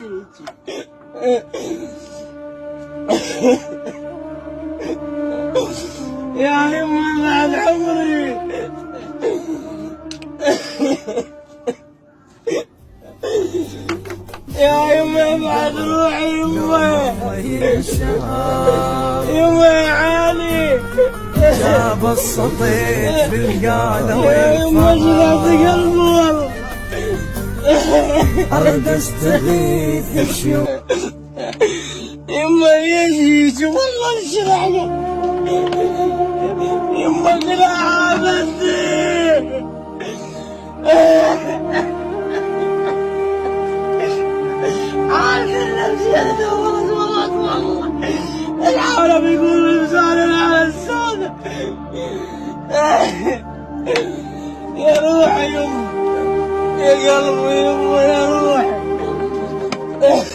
يا يما بعد عمري. يا يما بعد روحي. يما يا علي جاب السطيح بالقاله يا يما شلت قلبي والله. ارد استغيث الشيوخ. يما ليش والله الشرعه. يما قلعها بس. عارف نفسي انا دورت والله. العالم يقول الانسان على السوداء. يا روحي يما، يا قلبي يما، يا روحي.